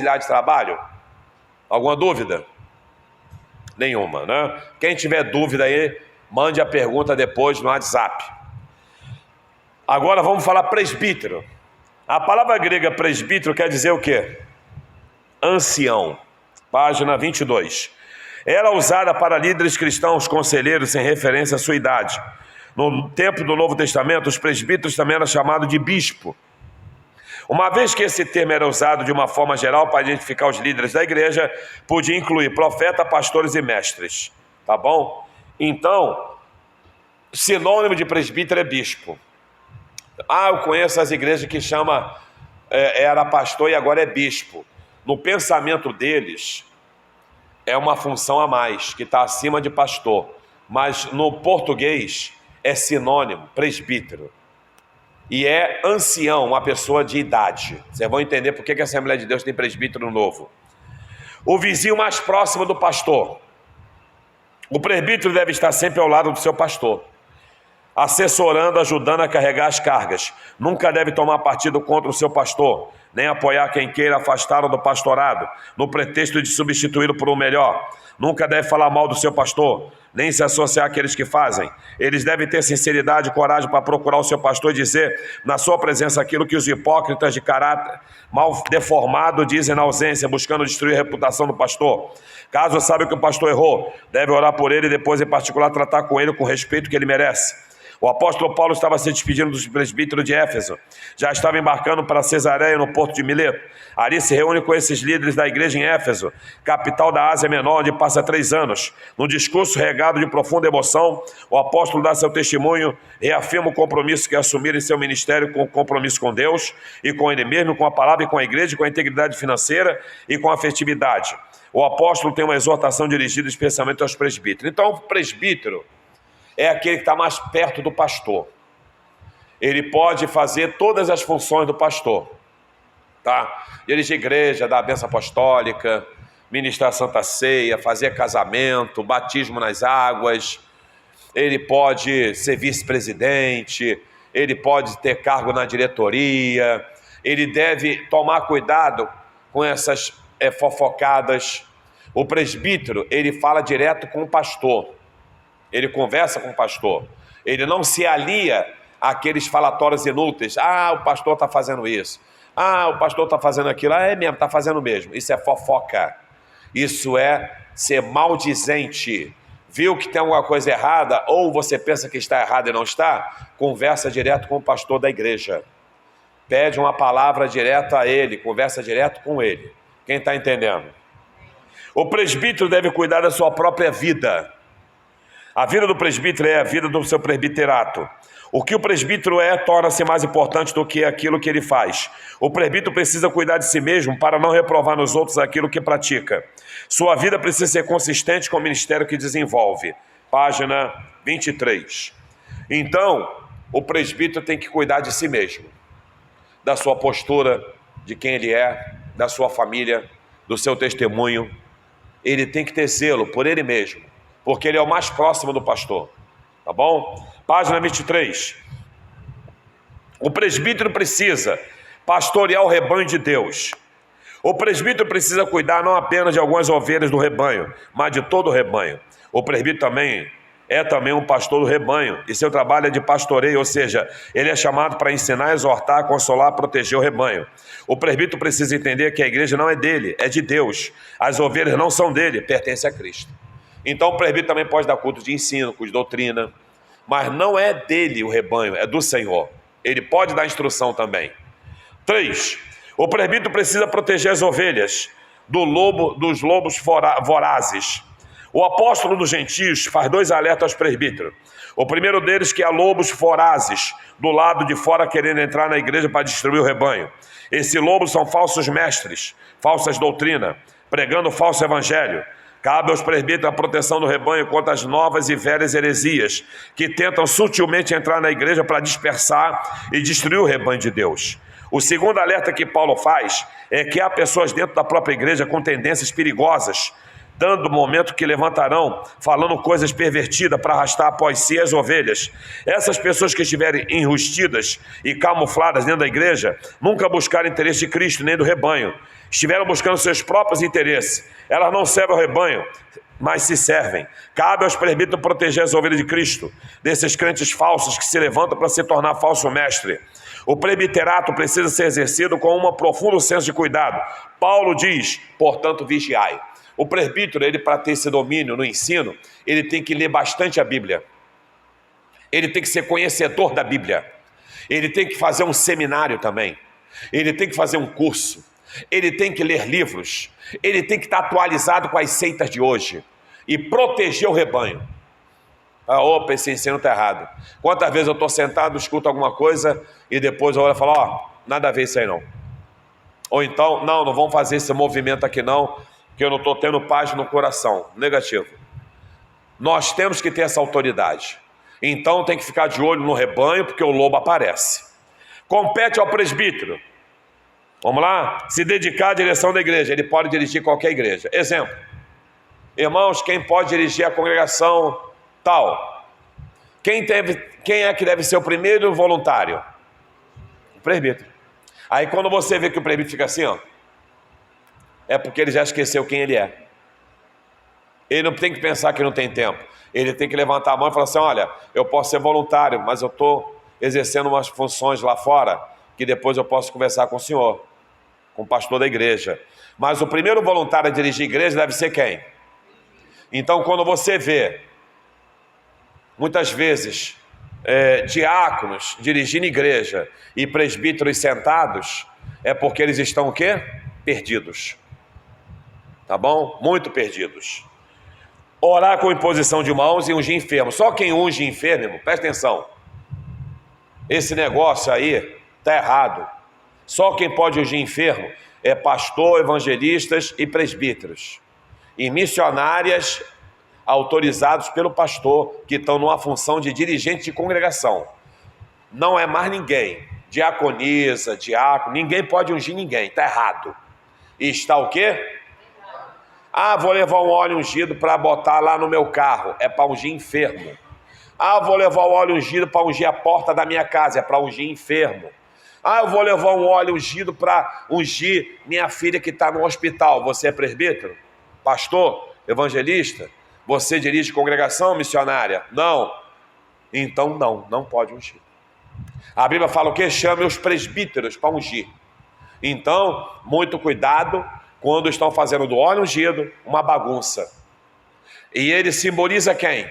de trabalho? Alguma dúvida? Nenhuma, né? Quem tiver dúvida aí, mande a pergunta depois no WhatsApp. Agora vamos falar presbítero. A palavra grega presbítero quer dizer o quê? Ancião. Página 22. Era usada para líderes cristãos, conselheiros, sem referência à sua idade. No tempo do Novo Testamento, os presbíteros também eram chamados de bispo. Uma vez que esse termo era usado de uma forma geral para identificar os líderes da igreja, podia incluir profeta, pastores e mestres. Tá bom? Então, sinônimo de presbítero é bispo. Eu conheço as igrejas que era pastor e agora é bispo. No pensamento deles, é uma função a mais, que está acima de pastor. Mas no português é sinônimo, presbítero. E é ancião, uma pessoa de idade. Vocês vão entender por que a Assembleia de Deus tem presbítero novo. O vizinho mais próximo do pastor. O presbítero deve estar sempre ao lado do seu pastor, assessorando, ajudando a carregar as cargas. Nunca deve tomar partido contra o seu pastor, nem apoiar quem queira afastá-lo do pastorado, no pretexto de substituí-lo por um melhor. Nunca deve falar mal do seu pastor, nem se associar àqueles que fazem. Eles devem ter sinceridade e coragem para procurar o seu pastor e dizer na sua presença aquilo que os hipócritas de caráter mal deformado dizem na ausência, buscando destruir a reputação do pastor. Caso saiba que o pastor errou, deve orar por ele e depois em particular tratar com ele com o respeito que ele merece. O apóstolo Paulo estava se despedindo dos presbíteros de Éfeso. Já estava embarcando para Cesareia, no porto de Mileto. Ali se reúne com esses líderes da igreja em Éfeso, capital da Ásia Menor, onde passa 3 anos. No discurso regado de profunda emoção, o apóstolo dá seu testemunho, reafirma o compromisso que assumiram em seu ministério, com o compromisso com Deus e com ele mesmo, com a palavra e com a igreja, com a integridade financeira e com a afetividade. O apóstolo tem uma exortação dirigida especialmente aos presbíteros. Então, o presbítero é aquele que está mais perto do pastor. Ele pode fazer todas as funções do pastor, tá? Dirigir igreja, dar a bênção apostólica, ministrar a Santa Ceia, fazer casamento, batismo nas águas. Ele pode ser vice-presidente, ele pode ter cargo na diretoria. Ele deve tomar cuidado com essas fofocadas. O presbítero, ele fala direto com o pastor. Ele conversa com o pastor. Ele não se alia àqueles falatórios inúteis. O pastor está fazendo isso. O pastor está fazendo aquilo. É mesmo, está fazendo mesmo. Isso é fofoca. Isso é ser maldizente. Viu que tem alguma coisa errada, ou você pensa que está errado e não está? Conversa direto com o pastor da igreja. Pede uma palavra direto a ele. Conversa direto com ele. Quem está entendendo? O presbítero deve cuidar da sua própria vida. A vida do presbítero é a vida do seu presbiterato. O que o presbítero é torna-se mais importante do que aquilo que ele faz. O presbítero precisa cuidar de si mesmo para não reprovar nos outros aquilo que pratica. Sua vida precisa ser consistente com o ministério que desenvolve. Página 23. Então, o presbítero tem que cuidar de si mesmo, da sua postura, de quem ele é, da sua família, do seu testemunho. Ele tem que ter zelo por ele mesmo, porque ele é o mais próximo do pastor, tá bom? Página 23. O presbítero precisa pastorear o rebanho de Deus. O presbítero precisa cuidar não apenas de algumas ovelhas do rebanho, mas de todo o rebanho. O presbítero é também um pastor do rebanho, e seu trabalho é de pastoreio, ou seja, ele é chamado para ensinar, exortar, consolar, proteger o rebanho. O presbítero precisa entender que a igreja não é dele, é de Deus. As ovelhas não são dele, pertencem a Cristo. Então o presbítero também pode dar culto de ensino, culto de doutrina, mas não é dele o rebanho, é do Senhor. Ele pode dar instrução também. 3. O presbítero precisa proteger as ovelhas dos lobos vorazes. O apóstolo dos gentios faz 2 alertas aos presbíteros. O primeiro deles que há lobos vorazes do lado de fora querendo entrar na igreja para destruir o rebanho. Esses lobos são falsos mestres, falsas doutrinas, pregando falso evangelho. Cabe aos presbíteros a proteção do rebanho contra as novas e velhas heresias que tentam sutilmente entrar na igreja para dispersar e destruir o rebanho de Deus. O segundo alerta que Paulo faz é que há pessoas dentro da própria igreja com tendências perigosas, dando o momento que levantarão, falando coisas pervertidas para arrastar após si as ovelhas. Essas pessoas que estiverem enrustidas e camufladas dentro da igreja, nunca buscaram interesse de Cristo nem do rebanho. estiveram buscando seus próprios interesses. Elas não servem ao rebanho, mas se servem. Cabe aos presbíteros proteger as ovelhas de Cristo, desses crentes falsos que se levantam para se tornar falso mestre. O presbiterato precisa ser exercido com um profundo senso de cuidado. Paulo diz, portanto, vigiai. O presbítero, ele para ter esse domínio no ensino, ele tem que ler bastante a Bíblia. Ele tem que ser conhecedor da Bíblia. Ele tem que fazer um seminário também. Ele tem que fazer um curso. Ele tem que ler livros. Ele tem que estar atualizado com as seitas de hoje. E proteger o rebanho. Opa, esse ensino está errado. Quantas vezes eu estou sentado, escuto alguma coisa e depois eu olho e falo, nada a ver isso aí não. Ou então, não vamos fazer esse movimento aqui não, que eu não estou tendo paz no coração. Negativo. Nós temos que ter essa autoridade. Então tem que ficar de olho no rebanho, porque o lobo aparece. Compete ao presbítero, vamos lá, se dedicar à direção da igreja. Ele pode dirigir qualquer igreja. Exemplo, irmãos, quem pode dirigir a congregação tal? Quem é que deve ser o primeiro voluntário? O presbítero. Aí quando você vê que o presbítero fica assim, é porque ele já esqueceu quem ele é. Ele não tem que pensar que não tem tempo. Ele tem que levantar a mão e falar assim, olha, eu posso ser voluntário, mas eu estou exercendo umas funções lá fora, que depois eu posso conversar com o senhor, com o pastor da igreja. Mas o primeiro voluntário a dirigir a igreja deve ser quem? Então quando você vê, muitas vezes, diáconos dirigindo igreja e presbíteros sentados, é porque eles estão o quê? Perdidos. Tá bom? Muito perdidos. Orar com imposição de mãos e ungir enfermo. Só quem unge enfermo, irmão, presta atenção. Esse negócio aí está errado. Só quem pode ungir enfermo é pastor, evangelistas e presbíteros. E missionárias autorizados pelo pastor, que estão numa função de dirigente de congregação. Não é mais ninguém. Diaconisa, diácono, ninguém pode ungir ninguém. Está errado. E está o quê? Vou levar um óleo ungido para botar lá no meu carro. É para ungir enfermo. Vou levar o óleo ungido para ungir a porta da minha casa. É para ungir enfermo. Eu vou levar um óleo ungido para ungir minha filha que está no hospital. Você é presbítero? Pastor? Evangelista? Você dirige congregação missionária? Não. Então não pode ungir. A Bíblia fala o quê? Chame os presbíteros para ungir. Então, muito cuidado quando estão fazendo do óleo ungido uma bagunça. E ele simboliza quem?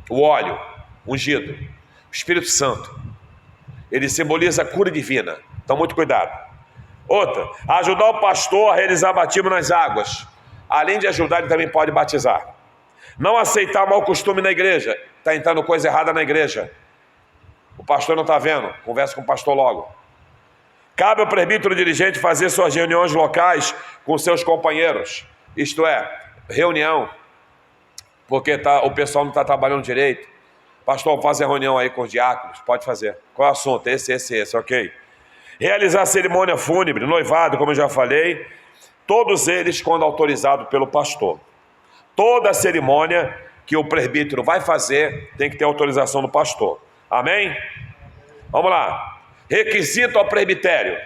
O óleo ungido, o Espírito Santo. Ele simboliza a cura divina. Então muito cuidado. Outra, ajudar o pastor a realizar batismo nas águas. Além de ajudar, ele também pode batizar. Não aceitar mau costume na igreja. Está entrando coisa errada na igreja. O pastor não está vendo. Conversa com o pastor logo. Cabe ao presbítero dirigente fazer suas reuniões locais com seus companheiros. Isto é, reunião, porque o pessoal não está trabalhando direito. Pastor, faça reunião aí com os diáconos. Pode fazer. Qual é o assunto? Esse, ok. Realizar cerimônia fúnebre, noivado, como eu já falei. Todos eles quando autorizado pelo pastor. Toda cerimônia que o presbítero vai fazer tem que ter autorização do pastor. Amém? Vamos lá. Requisito ao presbitério.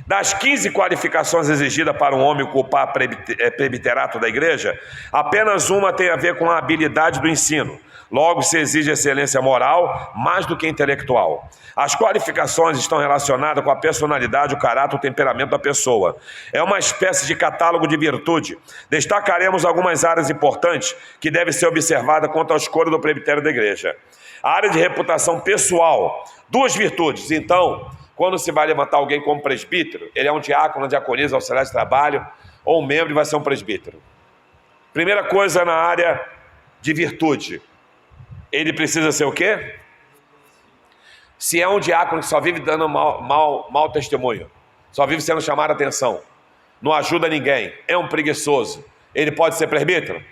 Das 15 qualificações exigidas para um homem ocupar presbiterato da igreja, apenas uma tem a ver com a habilidade do ensino. Logo, se exige excelência moral mais do que intelectual. As qualificações estão relacionadas com a personalidade, o caráter, o temperamento da pessoa. É uma espécie de catálogo de virtude. Destacaremos algumas áreas importantes que devem ser observadas quanto à escolha do presbitério da igreja. A área de reputação pessoal. 2 virtudes. Então, quando se vai levantar alguém como presbítero, ele é um diácono, uma diaconisa, auxiliar de trabalho, ou um membro e vai ser um presbítero. Primeira coisa na área de virtude. Ele precisa ser o quê? Se é um diácono que só vive dando mau testemunho, só vive sendo chamado a atenção, não ajuda ninguém, é um preguiçoso, ele pode ser presbítero?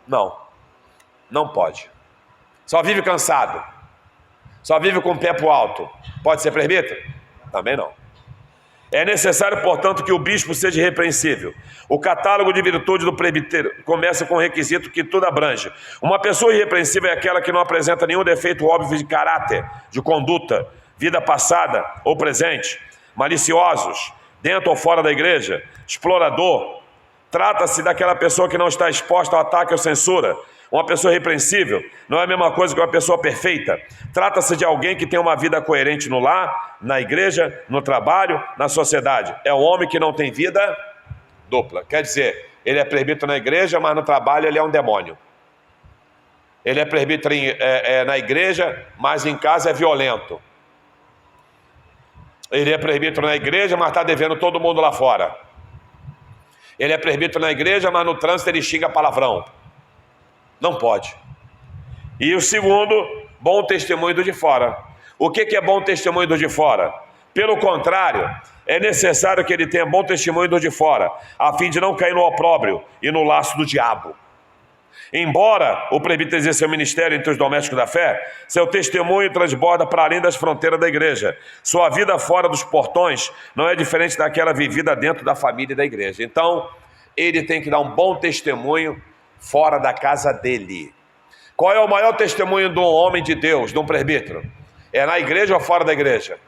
Não pode. Só vive cansado, só vive com o pé pro alto, pode ser presbítero? Também não. É necessário, portanto, que o bispo seja irrepreensível. O catálogo de virtude do presbítero começa com o requisito que tudo abrange. Uma pessoa irrepreensível é aquela que não apresenta nenhum defeito óbvio de caráter, de conduta, vida passada ou presente. maliciosos, dentro ou fora da igreja, explorador. Trata-se daquela pessoa que não está exposta ao ataque ou censura. Uma pessoa irrepreensível não é a mesma coisa que uma pessoa perfeita. Trata-se de alguém que tem uma vida coerente no lar, na igreja, no trabalho, na sociedade. É um homem que não tem vida dupla. Quer dizer, ele é presbítero na igreja, mas no trabalho ele é um demônio. Ele é presbítero na igreja, mas em casa é violento. Ele é presbítero na igreja, mas está devendo todo mundo lá fora. Ele é presbítero na igreja, mas no trânsito ele xinga palavrão. Não pode. E o segundo, bom testemunho do de fora. O que é bom testemunho do de fora? Pelo contrário, é necessário que ele tenha bom testemunho do de fora, a fim de não cair no opróbrio e no laço do diabo. Embora o presbítero exerça seu ministério entre os domésticos da fé, seu testemunho transborda para além das fronteiras da igreja. Sua vida fora dos portões não é diferente daquela vivida dentro da família e da igreja. Então, ele tem que dar um bom testemunho fora da casa dele. Qual é o maior testemunho de um homem de Deus, de um presbítero? É na igreja ou fora da igreja?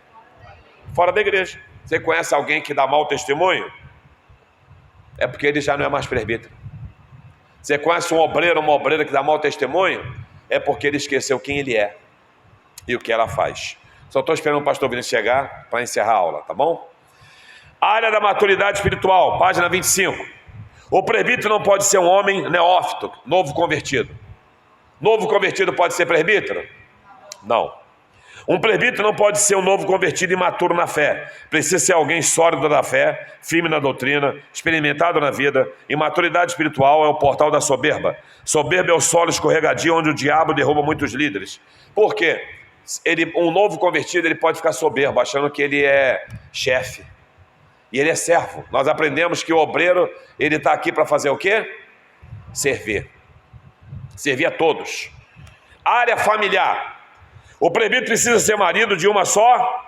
Fora da igreja. Você conhece alguém que dá mau testemunho? É porque ele já não é mais presbítero. Você conhece um obreiro, uma obreira que dá mau testemunho? É porque ele esqueceu quem ele é e o que ela faz. Só estou esperando o pastor Vinícius chegar para encerrar a aula, tá bom? Área da maturidade espiritual, página 25. O presbítero não pode ser um homem neófito, novo convertido. Novo convertido pode ser presbítero? Não. Um presbítero não pode ser um novo convertido imaturo na fé. Precisa ser alguém sólido na fé, firme na doutrina, experimentado na vida. Imaturidade espiritual é o portal da soberba. Soberba é o solo escorregadio onde o diabo derruba muitos líderes. Por quê? Um novo convertido ele pode ficar soberbo, achando que ele é chefe. E ele é servo. Nós aprendemos que o obreiro, ele está aqui para fazer o quê? Servir. Servir a todos. Área familiar. O presbítero precisa ser marido de uma só?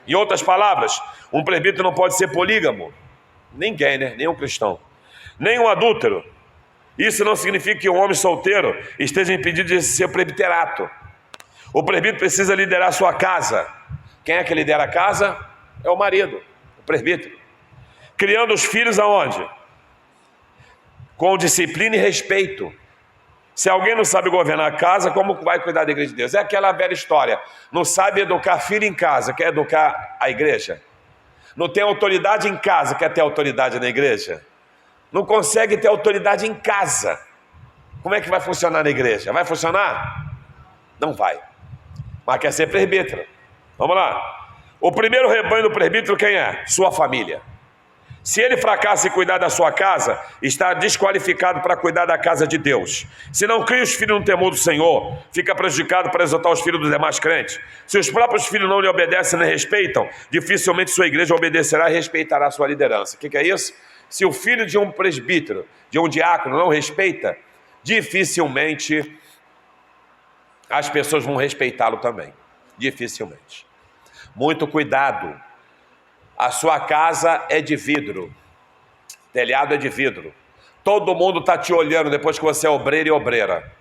Em outras palavras, um presbítero não pode ser polígamo. Ninguém, né? Nem um cristão. Nem um adúltero. Isso não significa que um homem solteiro esteja impedido de ser presbiterato. O presbítero precisa liderar sua casa. Quem é que lidera a casa? É o marido, o presbítero. Criando os filhos aonde? Com disciplina e respeito. Se alguém não sabe governar a casa, como vai cuidar da igreja de Deus? É aquela velha história. Não sabe educar filho em casa, quer educar a igreja? Não tem autoridade em casa, quer ter autoridade na igreja? Não consegue ter autoridade em casa. Como é que vai funcionar na igreja? Vai funcionar? Não vai. Mas quer ser presbítero. Vamos lá. O primeiro rebanho do presbítero quem é? Sua família. Se ele fracassa em cuidar da sua casa, está desqualificado para cuidar da casa de Deus. Se não cria os filhos no temor do Senhor, fica prejudicado para exaltar os filhos dos demais crentes. Se os próprios filhos não lhe obedecem nem respeitam, dificilmente sua igreja obedecerá e respeitará a sua liderança. O que é isso? Se o filho de um presbítero, de um diácono não respeita, dificilmente as pessoas vão respeitá-lo também. Dificilmente. Muito cuidado. A sua casa é de vidro, telhado é de vidro. Todo mundo está te olhando depois que você é obreiro e obreira.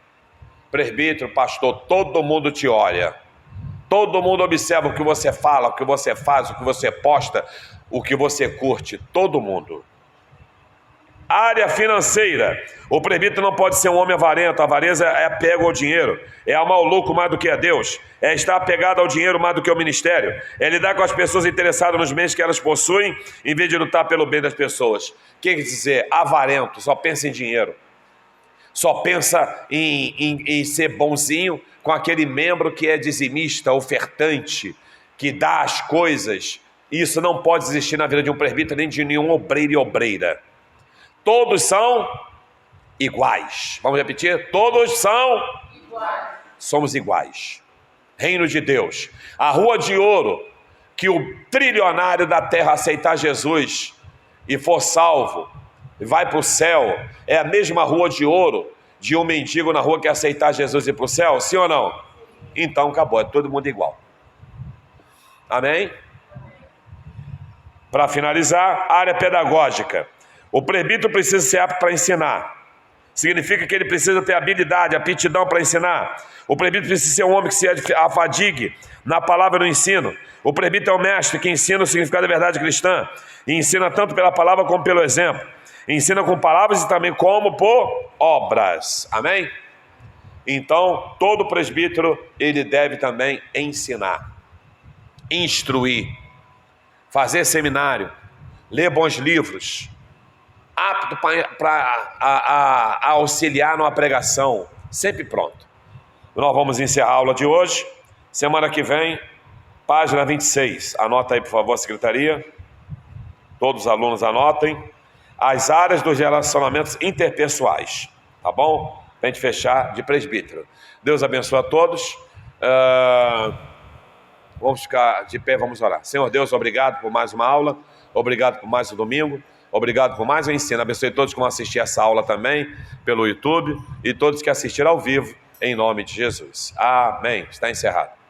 Presbítero, pastor, todo mundo te olha. Todo mundo observa o que você fala, o que você faz, o que você posta, o que você curte. Todo mundo. Área financeira. O presbítero não pode ser um homem avarento. A avareza é apego ao dinheiro. É amar o lucro mais do que a Deus. É estar apegado ao dinheiro mais do que ao ministério. É lidar com as pessoas interessadas nos bens que elas possuem, em vez de lutar pelo bem das pessoas. O que quer dizer? Avarento, só pensa em dinheiro. Só pensa em ser bonzinho com aquele membro que é dizimista, ofertante, que dá as coisas. Isso não pode existir na vida de um presbítero, nem de nenhum obreiro e obreira. Todos são iguais. Vamos repetir? Todos são iguais. Somos iguais. Reino de Deus. A rua de ouro que o trilionário da terra aceitar Jesus e for salvo e vai para o céu, é a mesma rua de ouro de um mendigo na rua que aceitar Jesus e ir para o céu? Sim ou não? Então acabou, é todo mundo igual. Amém? Para finalizar, área pedagógica. O presbítero precisa ser apto para ensinar. significa que ele precisa ter habilidade, aptidão para ensinar. O presbítero precisa ser um homem que se afadigue na palavra do ensino. O presbítero é o mestre que ensina o significado da verdade cristã, e ensina tanto pela palavra como pelo exemplo. Ensina com palavras e também como por obras. Amém? Então, todo presbítero, ele deve também ensinar, instruir, fazer seminário, ler bons livros, apto para auxiliar numa pregação, sempre pronto. Nós vamos encerrar a aula de hoje. Semana que vem, página 26. Anota aí, por favor, secretaria. Todos os alunos anotem. As áreas dos relacionamentos interpessoais. Tá bom? Para a gente fechar de presbítero. Deus abençoe a todos. Vamos ficar de pé, vamos orar. Senhor Deus, obrigado por mais uma aula. Obrigado por mais um domingo. Obrigado por mais um ensino. Abençoe todos que vão assistir essa aula também pelo YouTube e todos que assistiram ao vivo, em nome de Jesus. Amém. Está encerrado.